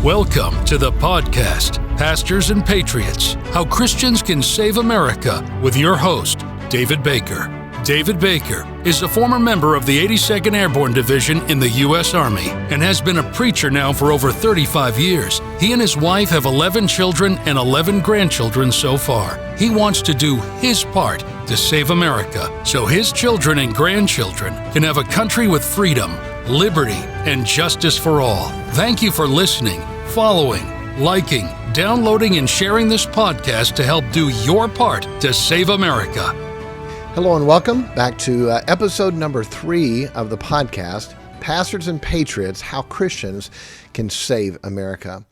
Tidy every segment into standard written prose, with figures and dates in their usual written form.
Welcome to the podcast, Pastors and Patriots, How Christians Can Save America, with your host, David Baker. David Baker is a former member of the 82nd Airborne Division in the U.S. Army and has been a preacher now for over 35 years. He and his wife have 11 children and 11 grandchildren so far. He wants to do his part to save America so his children and grandchildren can have a country with freedom, liberty, and justice for all. Thank you for listening, following, liking, downloading, and sharing this podcast to help do your part to save America. Hello and welcome back to episode number 3 of the podcast, Pastors and Patriots, How Christians Can Save America.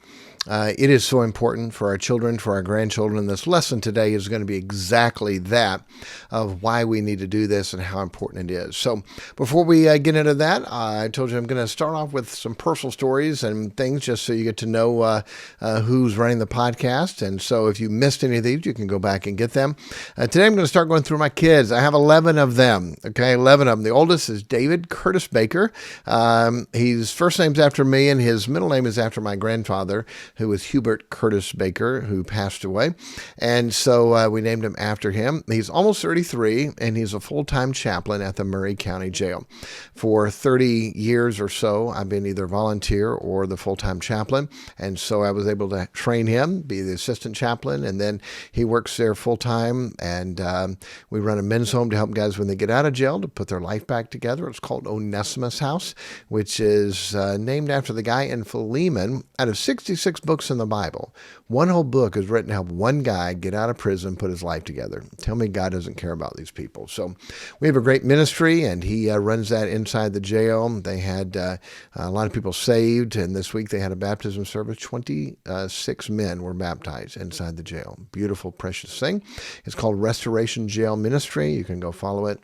It is so important for our children, for our grandchildren. This lesson today is going to be exactly that, of why we need to do this and how important it is. So before we get into that, I told you I'm going to start off with some personal stories and things just so you get to know who's running the podcast. And so if you missed any of these, you can go back and get them. Today I'm going to start going through my kids. I have 11 of them. Okay, 11 of them. The oldest is David Curtis Baker. His first name's after me, and his middle name is after my grandfather, who was Hubert Curtis Baker, who passed away. And so we named him after him. He's almost 33, and he's a full-time chaplain at the Murray County Jail. For 30 years or so, I've been either volunteer or the full-time chaplain. And so I was able to train him, be the assistant chaplain, and then he works there full-time. And we run a men's home to help guys when they get out of jail to put their life back together. It's called Onesimus House, which is named after the guy in Philemon. Out of 66 books in the Bible, one whole book is written to help one guy get out of prison, put his life together. Tell me God doesn't care about these people. So we have a great ministry, and he runs that inside the jail. They had a lot of people saved, and this week they had a baptism service. 26 men were baptized inside the jail. Beautiful, precious thing. It's called Restoration Jail Ministry. You can go follow it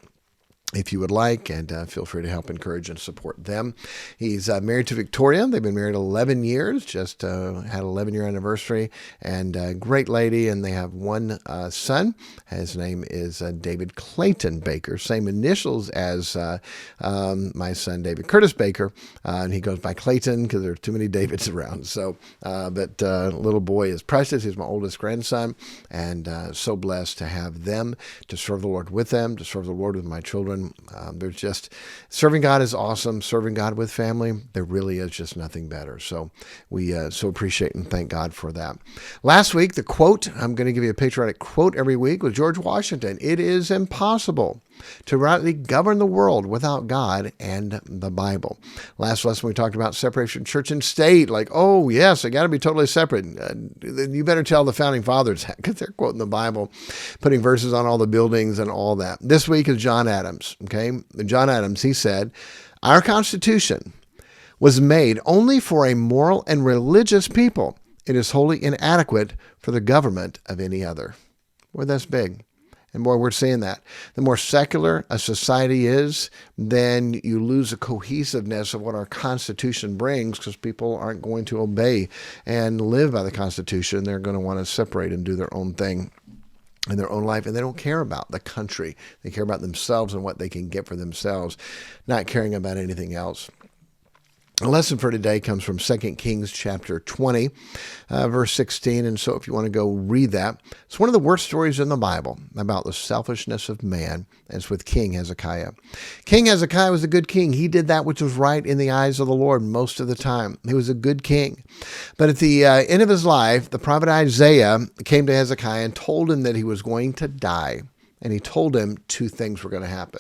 if you would like, and feel free to help encourage and support them. He's married to Victoria. They've been married 11 years, just had an 11-year anniversary, and a great lady, and they have one son. His name is David Clayton Baker, same initials as my son, David Curtis Baker, and he goes by Clayton because there are too many Davids around. So, but little boy is precious. He's my oldest grandson, and so blessed to have them, to serve the Lord with them, to serve the Lord with my children. There's just, serving God is awesome. Serving God with family, there really is just nothing better. So we so appreciate and thank God for that. Last week, the quote, I'm going to give you a patriotic quote every week, with George Washington. It is impossible to rightly govern the world without God and the Bible. Last lesson, we talked about separation of church and state. Like, oh, yes, they got to be totally separate. You better tell the founding fathers that, because they're quoting the Bible, putting verses on all the buildings and all that. This week is John Adams. Okay, John Adams, he said, "Our Constitution was made only for a moral and religious people. It is wholly inadequate for the government of any other." Boy, that's big. And boy, we're seeing that. The more secular a society is, then you lose the cohesiveness of what our Constitution brings, because people aren't going to obey and live by the Constitution. They're going to want to separate and do their own thing in their own life, and they don't care about the country. They care about themselves and what they can get for themselves, not caring about anything else. The lesson for today comes from 2 Kings chapter 20, verse 16. And so if you want to go read that, it's one of the worst stories in the Bible about the selfishness of man. And it's with King Hezekiah. King Hezekiah was a good king. He did that which was right in the eyes of the Lord most of the time. He was a good king. But at the end of his life, the prophet Isaiah came to Hezekiah and told him that he was going to die. And he told him 2 things were going to happen.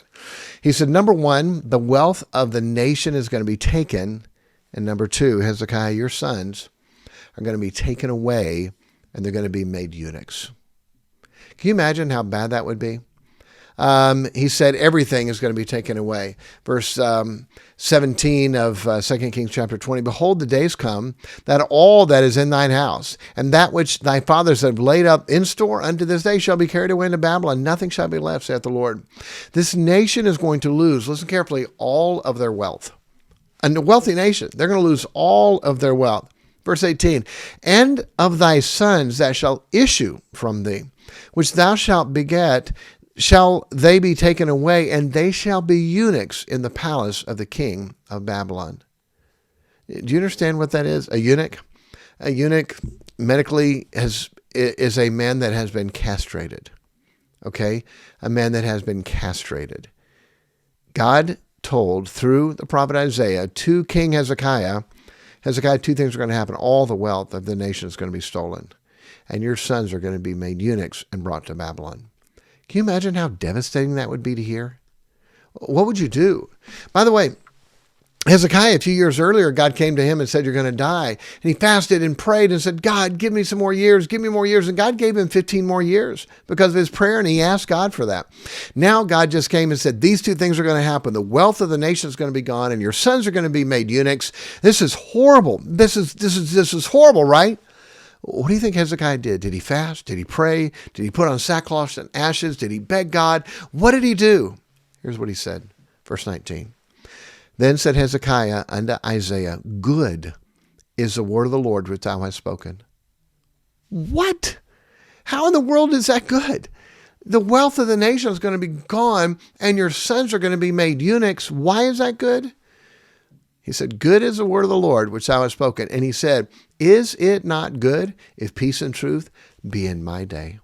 He said, number 1, the wealth of the nation is going to be taken. And number 2, Hezekiah, your sons are going to be taken away, and they're going to be made eunuchs. Can you imagine how bad that would be? He said everything is going to be taken away. Verse 17 of 2 Kings chapter 20, "Behold, the days come that all that is in thine house, and that which thy fathers have laid up in store unto this day shall be carried away into Babylon. Nothing shall be left, saith the Lord." This nation is going to lose, listen carefully, all of their wealth. A wealthy nation, they're going to lose all of their wealth. Verse 18, "And of thy sons that shall issue from thee, which thou shalt beget, shall they be taken away, and they shall be eunuchs in the palace of the king of Babylon." Do you understand what that is? A eunuch? A eunuch medically is a man that has been castrated. Okay? A man that has been castrated. God told through the prophet Isaiah to King Hezekiah, two things are going to happen. All the wealth of the nation is going to be stolen, and your sons are going to be made eunuchs and brought to Babylon. Can you imagine how devastating that would be to hear? What would you do? By the way, Hezekiah, a few years earlier, God came to him and said, you're going to die. And he fasted and prayed and said, God, give me some more years, give me more years. And God gave him 15 more years because of his prayer, and he asked God for that. Now God just came and said, these two things are going to happen. The wealth of the nation is going to be gone, and your sons are going to be made eunuchs. This is horrible. This is horrible, right? What do you think Hezekiah did? Did he fast? Did he pray? Did he put on sackcloth and ashes? Did he beg God? What did he do? Here's what he said, verse 19. Then said Hezekiah unto Isaiah, good is the word of the Lord which thou hast spoken. What? How in the world is that good? The wealth of the nation is going to be gone, and your sons are going to be made eunuchs. Why is that good? He said, good is the word of the Lord which thou hast spoken. And he said, is it not good if peace and truth be in my day?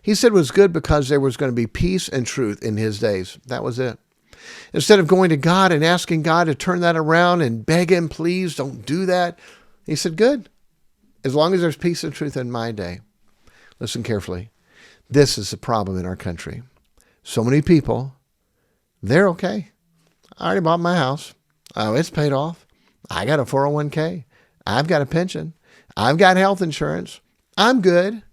He said it was good because there was going to be peace and truth in his days. That was it. Instead of going to God and asking God to turn that around and beg him, please don't do that, he said, good, as long as there's peace and truth in my day. Listen carefully. This is the problem in our country. So many people, they're okay. I already bought my house. Oh, it's paid off. I got a 401k. I've got a pension. I've got health insurance. I'm good.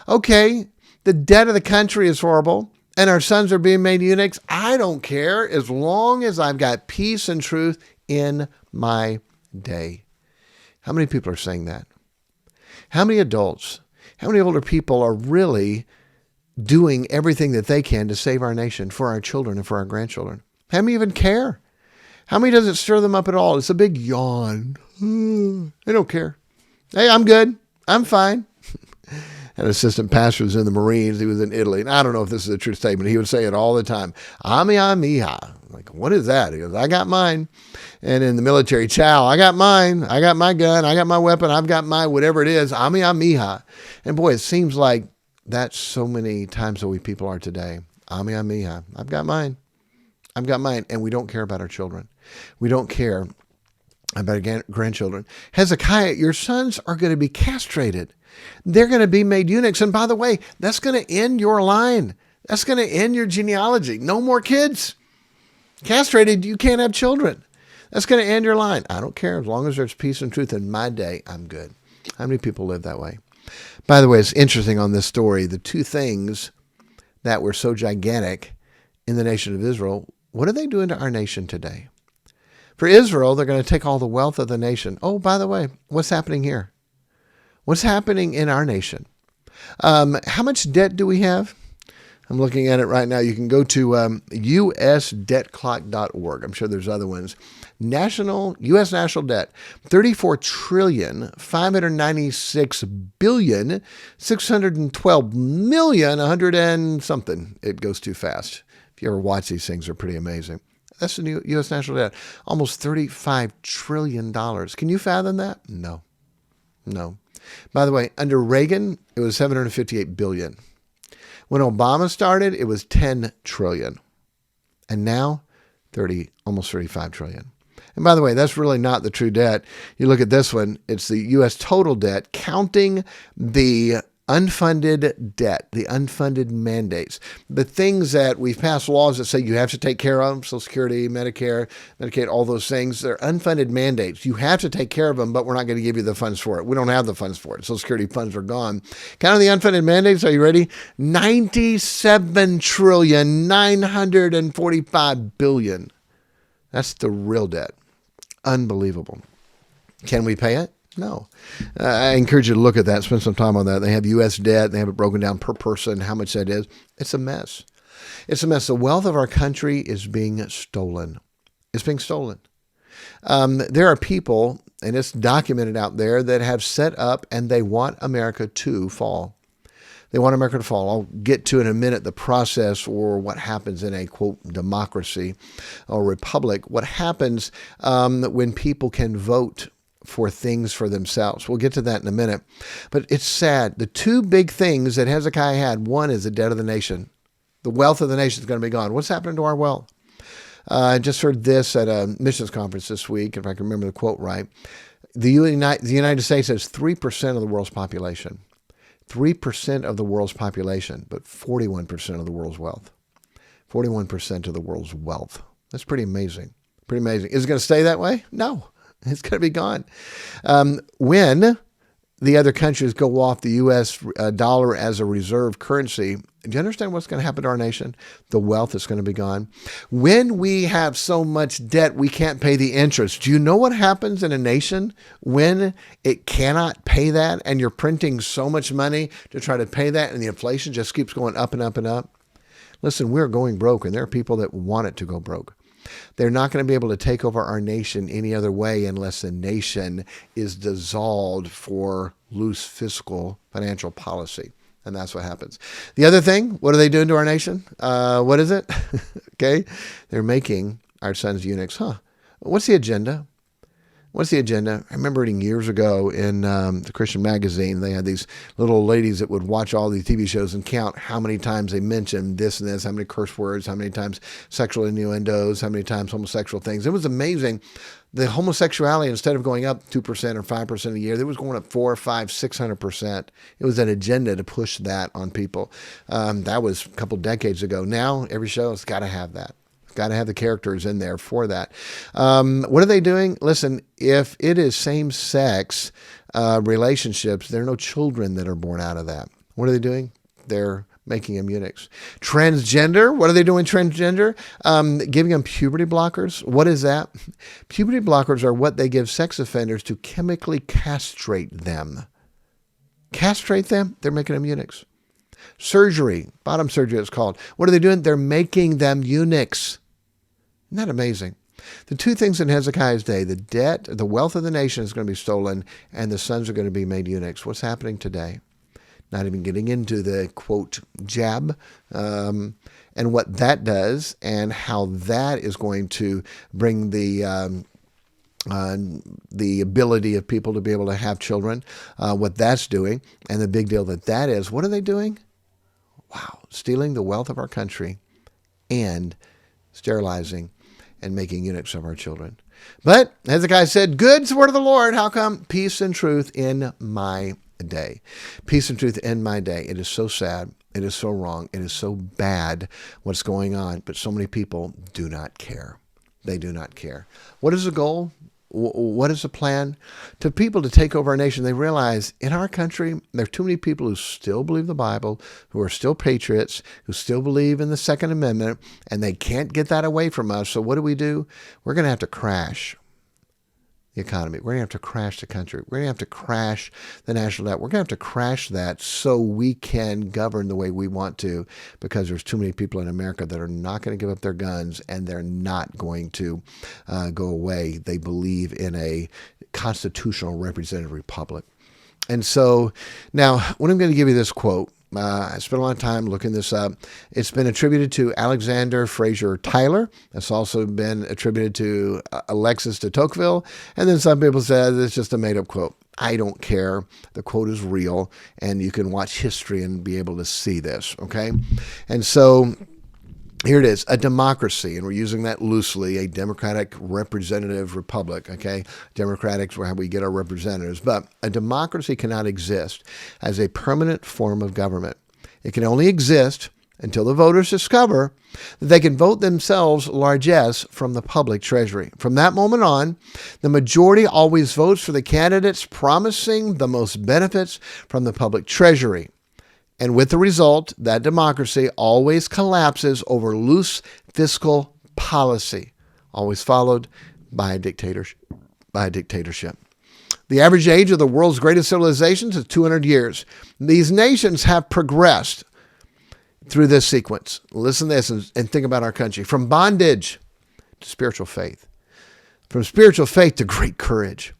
Okay, the debt of the country is horrible, and our sons are being made eunuchs. I don't care as long as I've got peace and truth in my day. How many people are saying that? How many adults, how many older people are really doing everything that they can to save our nation, for our children and for our grandchildren? How many even care? How many does it stir them up at all? It's a big yawn. They don't care. Hey, I'm good. I'm fine. An assistant pastor was in the Marines. He was in Italy. And I don't know if this is a true statement. He would say it all the time. Ami amiha. Like, what is that? He goes, I got mine. And in the military, chow, I got mine. I got my gun. I got my weapon. I've got my whatever it is. Ami amiha. And boy, it seems like that's so many times the way people are today. Ami amiha. I've got mine. I've got mine. And we don't care about our children. We don't care about our grandchildren. Hezekiah, your sons are going to be castrated. They're going to be made eunuchs. And by the way, that's going to end your line. That's going to end your genealogy. No more kids. Castrated, you can't have children. That's going to end your line. I don't care. As long as there's peace and truth in my day, I'm good. How many people live that way? By the way, it's interesting on this story, the two things that were so gigantic in the nation of Israel, what are they doing to our nation today? For Israel, they're going to take all the wealth of the nation. Oh, by the way, what's happening here? What's happening in our nation? How much debt do we have? I'm looking at it right now. You can go to usdebtclock.org. I'm sure there's other ones. U.S. national debt, $34,596,612,000,000, 100 and something. It goes too fast. If you ever watch these things, they're pretty amazing. That's the new U.S. national debt, almost $35 trillion. Can you fathom that? No. By the way, under Reagan, it was $758 billion. When Obama started, it was $10 trillion. And now, almost $35 trillion. And by the way, that's really not the true debt. You look at this one, it's the U.S. total debt, counting the unfunded debt, the unfunded mandates, the things that we've passed laws that say you have to take care of, Social Security, Medicare, Medicaid, all those things. They're unfunded mandates. You have to take care of them, but we're not going to give you the funds for it. We don't have the funds for it. Social Security funds are gone. Counting the unfunded mandates, are you ready? $97,945,000,000,000. That's the real debt. Unbelievable. Can we pay it? No. I encourage you to look at that, spend some time on that. They have U.S. debt. They have it broken down per person, how much that is. It's a mess. It's a mess. The wealth of our country is being stolen. It's being stolen. There are people, and it's documented out there, that have set up and they want America to fall. They want America to fall. I'll get to in a minute the process or what happens in a, quote, democracy or republic. What happens when people can vote for things for themselves. We'll get to that in a minute. But it's sad. The two big things that Hezekiah had, one is the debt of the nation. The wealth of the nation is going to be gone. What's happening to our wealth? I just heard this at a missions conference this week, if I can remember the quote right. The United States has 3% of the world's population. 3% of the world's population, but 41% of the world's wealth. 41% of the world's wealth. That's pretty amazing. Pretty amazing. Is it going to stay that way? No. It's going to be gone. When the other countries go off the U.S. Dollar as a reserve currency, do you understand what's going to happen to our nation? The wealth is going to be gone. When we have so much debt, we can't pay the interest. Do you know what happens in a nation when it cannot pay that and you're printing so much money to try to pay that and the inflation just keeps going up and up and up? Listen, we're going broke, and there are people that want it to go broke. They're not going to be able to take over our nation any other way unless the nation is dissolved for loose fiscal financial policy. And that's what happens. The other thing, what are they doing to our nation? What is it? Okay. They're making our sons eunuchs. What's the agenda? What's the agenda? I remember reading years ago in the Christian magazine, they had these little ladies that would watch all these TV shows and count how many times they mentioned this and this, how many curse words, how many times sexual innuendos, how many times homosexual things. It was amazing. The homosexuality, instead of going up 2% or 5% a year, it was going up 4, 5, 600%. It was an agenda to push that on people. That was a couple decades ago. Now, every show has got to have that. Got to have the characters in there for that. What are they doing? Listen, if it is same-sex relationships, there are no children that are born out of that. What are they doing? They're making them eunuchs. Transgender, what are they doing transgender? Giving them puberty blockers. What is that? Puberty blockers are what they give sex offenders to chemically castrate them. Castrate them? They're making them eunuchs. Surgery, bottom surgery it's called. What are they doing? They're making them eunuchs. Isn't that amazing? The two things in Hezekiah's day, the debt, the wealth of the nation is going to be stolen, and the sons are going to be made eunuchs. What's happening today? Not even getting into the, quote, jab, and what that does and how that is going to bring the ability of people to be able to have children, what that's doing, and the big deal that is. What are they doing? Wow, stealing the wealth of our country and sterilizing and making eunuchs of our children. But Hezekiah said, "Good's the word of the Lord. How come? Peace and truth in my day." Peace and truth in my day. It is so sad. It is so wrong. It is so bad what's going on. But so many people do not care. They do not care. What is the goal? What is the plan? To people to take over our nation, they realize in our country, there are too many people who still believe the Bible, who are still patriots, who still believe in the Second Amendment, and they can't get that away from us. So what do? We're going to have to crash the economy. We're going to have to crash the country. We're going to have to crash the national debt. We're going to have to crash that so we can govern the way we want to, because there's too many people in America that are not going to give up their guns, and they're not going to go away. They believe in a constitutional representative republic. And so now, when I'm going to give you this quote, I spent a lot of time looking this up. It's been attributed to Alexander Fraser Tyler. It's also been attributed to Alexis de Tocqueville. And then some people said it's just a made-up quote. I don't care. The quote is real, and you can watch history and be able to see this, okay? And so here it is, a democracy, and we're using that loosely, a democratic representative republic, okay? Democrats are how we get our representatives. But a democracy cannot exist as a permanent form of government. It can only exist until the voters discover that they can vote themselves largesse from the public treasury. From that moment on, the majority always votes for the candidates promising the most benefits from the public treasury. And with the result, that democracy always collapses over loose fiscal policy, always followed by a dictatorship. The average age of the world's greatest civilizations is 200 years. These nations have progressed through this sequence. Listen to this and think about our country. From bondage to spiritual faith. From spiritual faith to great courage.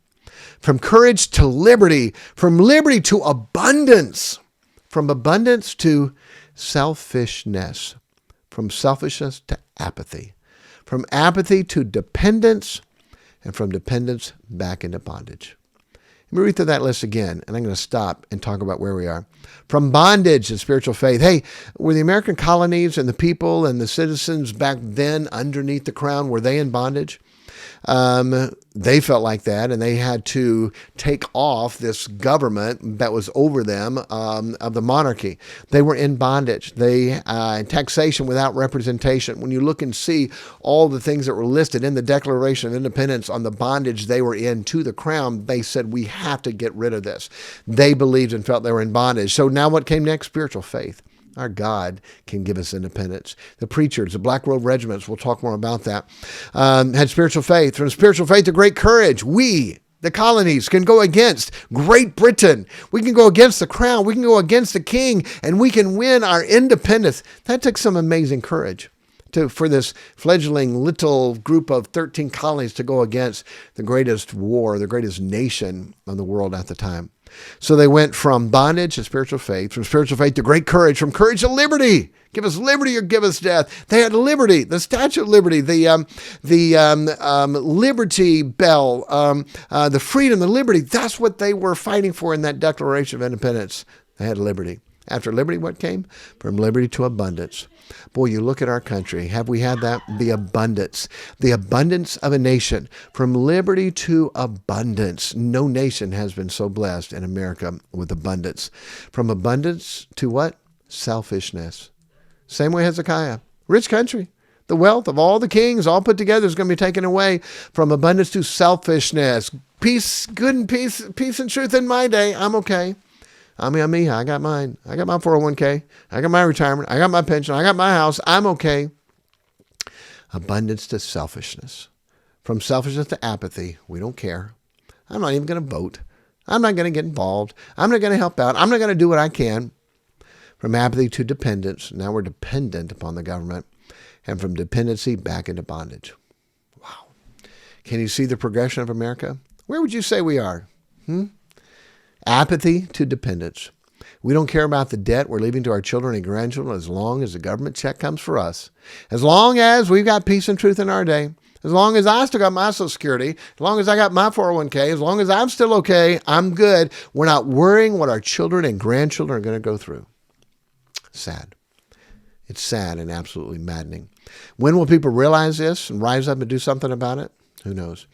From courage to liberty. From liberty to abundance. From abundance to selfishness. From selfishness to apathy. From apathy to dependence and from dependence back into bondage. Let me read through that list again, and I'm going to stop and talk about where we are. From bondage to spiritual faith. Hey, were the American colonies and the people and the citizens back then underneath the crown, were they in bondage? They felt like that, and they had to take off this government that was over them of the monarchy. They were in bondage. They taxation without representation. When you look and see all the things that were listed in the Declaration of Independence on the bondage they were in to the crown, they said, we have to get rid of this. They believed and felt they were in bondage. So now what came next? Spiritual faith. Our God can give us independence. The preachers, the Black Robe regiments, we'll talk more about that, had spiritual faith. From spiritual faith to great courage, we, the colonies, can go against Great Britain. We can go against the crown. We can go against the king, and we can win our independence. That took some amazing courage for this fledgling little group of 13 colonies to go against the greatest war, the greatest nation of the world at the time. So they went from bondage to spiritual faith, from spiritual faith to great courage, from courage to liberty. Give us liberty or give us death. They had liberty, the Statue of Liberty, the Liberty Bell, the freedom, the liberty. That's what they were fighting for in that Declaration of Independence. They had liberty. After liberty, what came? From liberty to abundance. Boy, you look at our country. Have we had that? The abundance of a nation. From liberty to abundance. No nation has been so blessed in America with abundance. From abundance to what? Selfishness. Same way Hezekiah. Rich country. The wealth of all the kings all put together is going to be taken away. From abundance to selfishness. Peace, good and peace and truth in my day. I'm okay. I got mine. I got my 401k. I got my retirement. I got my pension. I got my house. I'm okay. Abundance to selfishness. From selfishness to apathy. We don't care. I'm not even going to vote. I'm not going to get involved. I'm not going to help out. I'm not going to do what I can. From apathy to dependence. Now we're dependent upon the government. And from dependency back into bondage. Wow. Can you see the progression of America? Where would you say we are? Apathy to dependence. We don't care about the debt we're leaving to our children and grandchildren as long as the government check comes for us. As long as we've got peace and truth in our day. As long as I still got my Social Security. As long as I got my 401k. As long as I'm still okay. I'm good. We're not worrying what our children and grandchildren are going to go through. Sad. It's sad and absolutely maddening. When will people realize this and rise up and do something about it? Who knows?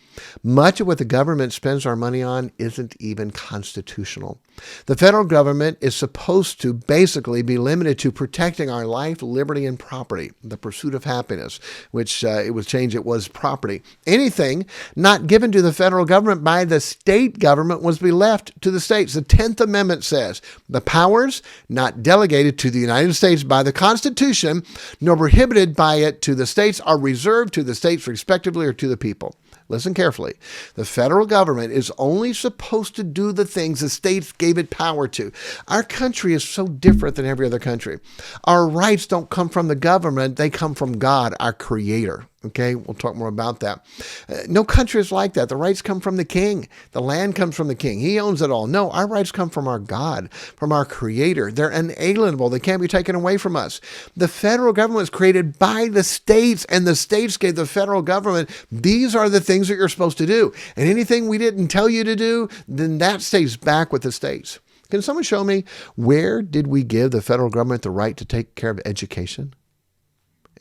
Much of what the government spends our money on isn't even constitutional. The federal government is supposed to basically be limited to protecting our life, liberty, and property, the pursuit of happiness, which it was changed, it was property. Anything not given to the federal government by the state government was to be left to the states. The 10th Amendment says, the powers not delegated to the United States by the Constitution, nor prohibited by it to the states, are reserved to the states respectively or to the people. Listen carefully. The federal government is only supposed to do the things the states gave it power to. Our country is so different than every other country. Our rights don't come from the government. They come from God, our creator. Okay, we'll talk more about that. No country is like that. The rights come from the king. The land comes from the king. He owns it all. No, our rights come from our God, from our creator. They're inalienable. They can't be taken away from us. The federal government was created by the states, and the states gave the federal government, these are the things that you're supposed to do. And anything we didn't tell you to do, then that stays back with the states. Can someone show me, where did we give the federal government the right to take care of education?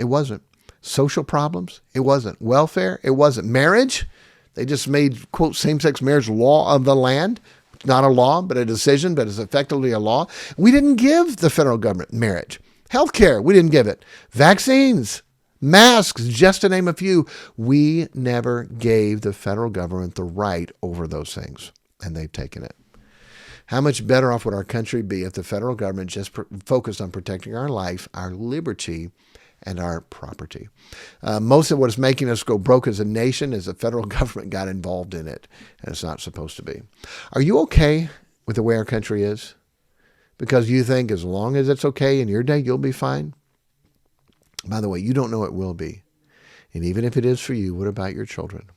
It wasn't. Social problems? It wasn't. Welfare? It wasn't. Marriage? They just made, quote, same-sex marriage law of the land. It's not a law, but a decision, but it's effectively a law. We didn't give the federal government marriage. Healthcare, we didn't give it. Vaccines, masks, just to name a few. We never gave the federal government the right over those things, and they've taken it. How much better off would our country be if the federal government just focused on protecting our life, our liberty, and our property? Most of what is making us go broke as a nation is the federal government got involved in it, and it's not supposed to be. Are you okay with the way our country is? Because you think as long as it's okay in your day, you'll be fine? By the way, you don't know it will be. And even if it is for you, what about your children?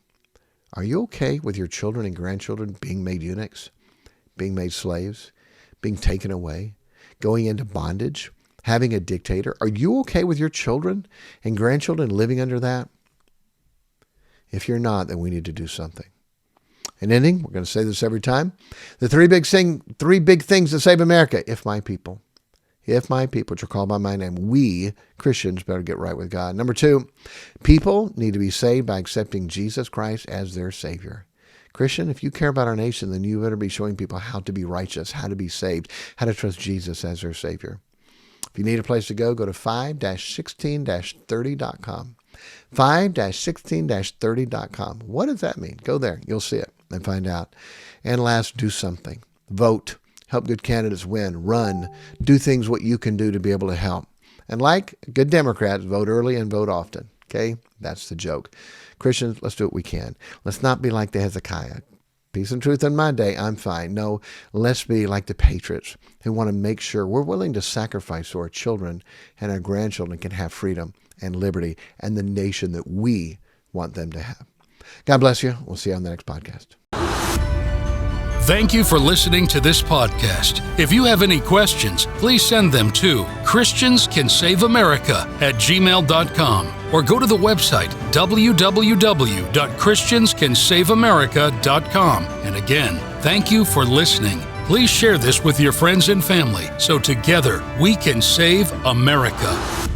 Are you okay with your children and grandchildren being made eunuchs, being made slaves, being taken away, going into bondage, having a dictator? Are you okay with your children and grandchildren living under that? If you're not, then we need to do something. In ending, we're going to say this every time. The three big things to save America. If my people, which are called by my name, we Christians better get right with God. Number 2, people need to be saved by accepting Jesus Christ as their Savior. Christian, if you care about our nation, then you better be showing people how to be righteous, how to be saved, how to trust Jesus as their Savior. If you need a place to go to 5-16-30.com. 5-16-30.com. What does that mean? Go there. You'll see it and find out. And last, do something. Vote. Help good candidates win. Run. Do things what you can do to be able to help. And like good Democrats, vote early and vote often. Okay? That's the joke. Christians, let's do what we can. Let's not be like the Hezekiah. Peace and truth in my day, I'm fine. No, let's be like the patriots who want to make sure we're willing to sacrifice so our children and our grandchildren can have freedom and liberty and the nation that we want them to have. God bless you. We'll see you on the next podcast. Thank you for listening to this podcast. If you have any questions, please send them to christianscansaveamerica@gmail.com or go to the website www.christianscansaveamerica.com. And again, thank you for listening. Please share this with your friends and family so together we can save America.